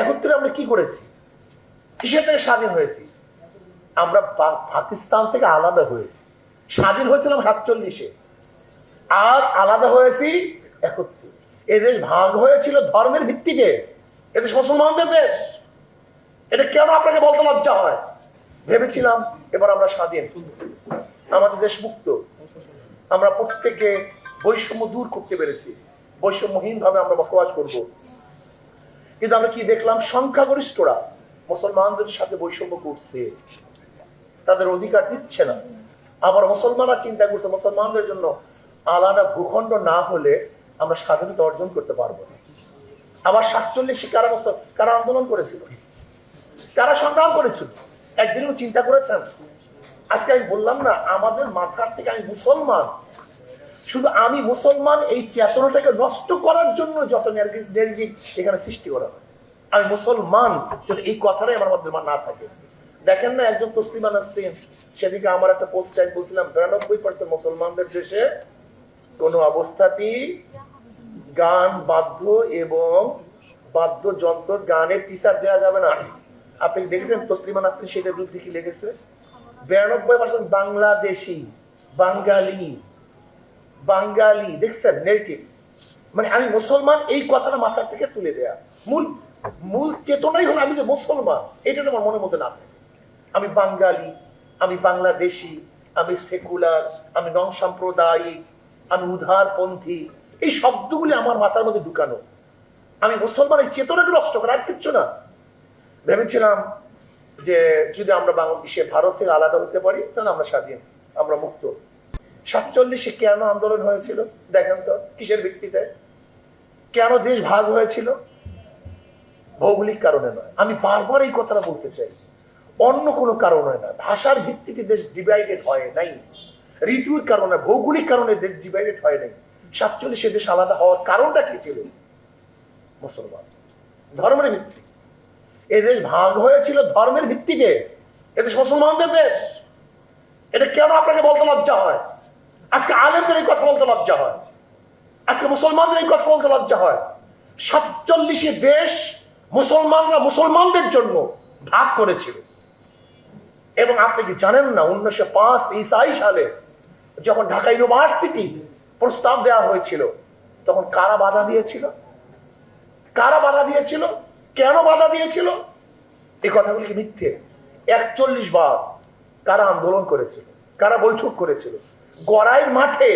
একত্রে আমরা কি করেছি, কিসের থেকে স্বাধীন হয়েছি? আমরা পাকিস্তান থেকে আলাদা হয়েছি। স্বাধীন হয়েছিলাম 47-এ, আর আলাদা হয়েছি 71। এদেশ ভাগ হয়েছিল ধর্মের ভিত্তিতে। এদেশ মুসলমানদের দেশ। এটা কেন আপনাকে বলতে লজ্জা হয়? ভেবেছিলাম এবার আমরা স্বাধীন, আমাদের দেশ মুক্ত, আমরা প্রত্যেকে বৈষম্য দূর করতে পেরেছি, বৈষম্যহীন ভাবে আমরা বসবাস করব। কিন্তু আমরা কি দেখলাম? সংখ্যাগরিষ্ঠরা মুসলমানদের সাথে বৈষম্য করছে, তাদের অধিকার দিচ্ছে না। আবার মুসলমানরা চিন্তা করছে মুসলমানদের জন্য আলাদা ভূখণ্ড না হলে আমরা স্বাধীনতা অর্জন করতে পারবো না। আবার 47 কারা আন্দোলন করেছিল, কারা সংগ্রাম করেছিল, একদিনও চিন্তা করেছেন? আজকে আমি বললাম না, আমাদের মাথার থেকে আমি মুসলমান, শুধু আমি মুসলমান এই চেতনাটাকে নষ্ট করার জন্য যত নেগেটিভ এখানে সৃষ্টি করা হয়। আমি মুসলমান যদি এই কথাটাই আমার মধ্যে না থাকে। দেখেন না, একজন তসলিমা নাসরিন, সেদিকে আমার একটা পোস্ট বলছিলাম 92% মুসলমানদের দেশে কোন অবস্থাতেই গান বাদ্য এবং বাদ্যযন্ত্র গানের টিচার দেওয়া যাবে না। আপনি দেখেছেন তসলিমা নাসরিন সেটার বিরুদ্ধে কি লিখেছে? 92% বাংলাদেশি, বাঙালি দেখছেন নেগেটিভ। মানে আমি মুসলমান এই কথাটা মাথার থেকে তুলে দেয়া, মূল চেতনাই হলো আমি যে মুসলমান, এটা আমার মনের মধ্যে না থাকে। আমি বাঙালি, আমি বাংলাদেশি, আমি সেকুলার, আমি নন সাম্প্রদায়িক, আমি উদারপন্থী, এই শব্দগুলি আমার মাথার মধ্যে ঢুকানো। আমি মুসলমান এই চেতনাকে নষ্ট করা, আর কিচ্ছু না। ভেবেছিলাম যে যদি আমরা বাংলাদেশে ভারত থেকে আলাদা হতে পারি তাহলে আমরা স্বাধীন, আমরা মুক্ত। 47-এ কেন আন্দোলন হয়েছিল দেখেন তো? কিসের ভিত্তিতে? কেন দেশ ভাগ হয়েছিল? ভৌগোলিক কারণে নয়। আমি বারবার এই কথাটা বলতে চাই, অন্য কোনো কারণে না। ভাষার ভিত্তিতে দেশ ডিভাইডেড হয় নাই, ঋতুর কারণে, ভৌগোলিক কারণে দেশ ডিভাইডেড হয় নাই। 47-এ দেশ আলাদা হওয়ার কারণটা কি ছিল? মুসলমান, ধর্মের ভিত্তি। এদেশ ভাগ হয়েছিল ধর্মের ভিত্তিতে। এদেশ মুসলমানদের দেশ। এটা কেন আপনাকে বলতে লজ্জা হয়? আজকে আলেমদের এই কথা বলতে লজ্জা হয়, আজকে মুসলমানদের এই কথা বলতে লজ্জা হয়। 47-এ দেশ মুসলমানরা মুসলমানদের জন্য ভাগ করেছিল। এবং আপনি কি জানেন না 1905 সালে যখন ঢাকা ইউনিভার্সিটি প্রস্তাব দেওয়া হয়েছিল তখন কারা বাধা দিয়েছিল? কারা বাধা দিয়েছিল? কেন বাধা দিয়েছিল? এই কথাগুলি কি মিথ্যে? 41 বার কারা আন্দোলন করেছিল, কারা বৈঠক করেছিল। গড়াইয়ের মাঠে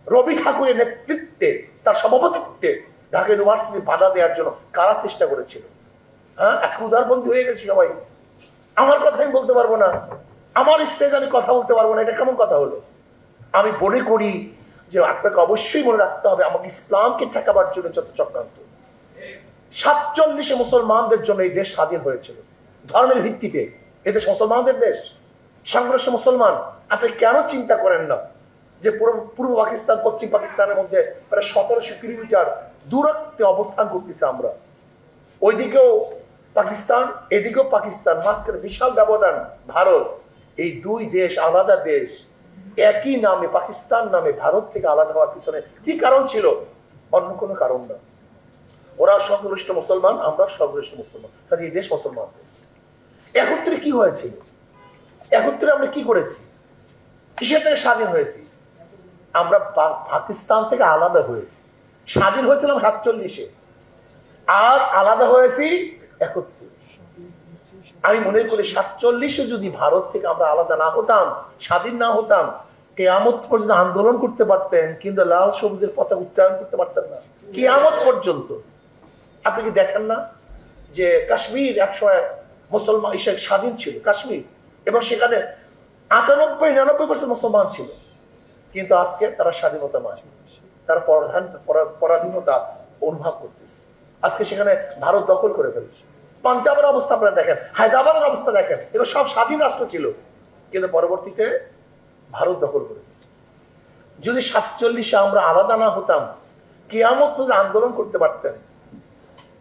রবি ঠাকুরের নেতৃত্বে, তার সভাপতিত্বে ঢাকা ইউনিভার্সিটি বাধা দেওয়ার জন্য কারা চেষ্টা করেছিল? হ্যাঁ, এখন উদারপন্থী হয়ে গেছে সবাই। আমার কথা আমি বলতে পারবো না, আমার স্টেজ আমি কথা বলতে পারবো না, এটা কেমন কথা হলো? আমি মনে করি যে আপনাকে অবশ্যই মনে রাখতে হবে আমাকে ইসলামকে ঠেকাবার জন্য যত চক্রান্ত। 47-এ মুসলমানদের জন্য এই দেশ স্বাধীন হয়েছিল ধর্মের ভিত্তিতে। এদেশ মুসলমানদের দেশ, সংঘর্ষ মুসলমান। আপনি কেন চিন্তা করেন না যে পূর্ব পাকিস্তান পশ্চিম পাকিস্তানের মধ্যে প্রায় 1700 কিলোমিটার দূরত্বে অবস্থান করতেছে আমরা? ওইদিকেও পাকিস্তান, এদিকেও পাকিস্তান, মাঝখানে বিশাল ব্যবধান ভারত। এই দুই দেশ আলাদা দেশ, একই নামে পাকিস্তান নামে ভারত থেকে আলাদা হওয়ার পিছনে কি কারণ ছিল? অন্য কোনো কারণ না। ওরা সংখ্যাগরিষ্ঠ মুসলমান, আমরা সংখ্যাগরিষ্ঠ মুসলমান, কাজে এই দেশ মুসলমান। একত্রে কি হয়েছিল? একত্রে আমরা কি করেছি? কিসের থেকে স্বাধীন হয়েছি? আমরা পাকিস্তান থেকে আলাদা হয়েছি। স্বাধীন হয়েছিলাম 47-এ, আর আলাদা হয়েছি 71। আমি মনে করি 47-এ যদি ভারত থেকে আমরা আলাদা না হতাম, স্বাধীন না হতাম, কিয়ামত পর্যন্ত আন্দোলন করতে পারতেন, কিন্তু লাল সবুজের পতাকা উত্তোলন করতে পারতেন না কিয়ামত পর্যন্ত। আপনি কি দেখেন না যে কাশ্মীর একসময় মুসলমান স্বাধীন ছিল কাশ্মীর, এবং সেখানে 98-99% মুসলমান ছিল, কিন্তু আজকে তারা স্বাধীনতা নয়, তারা পরাধীনতা অনুভব করতেছে। আজকে সেখানে ভারত দখল করে ফেলছে। পাঞ্জাবের অবস্থা আপনারা দেখেন, হায়দ্রাবাদের অবস্থা দেখেন, এগুলো সব স্বাধীন রাষ্ট্র ছিল, কিন্তু পরবর্তীতে ভারত দখল করেছে। যদি 47-এ আমরা আলাদা না হতাম, কিয়ামত পর্যন্ত আন্দোলন করতে পারতেন,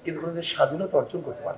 কিন্তু কোনদিন স্বাধীনতা অর্জন করতে পারতেন।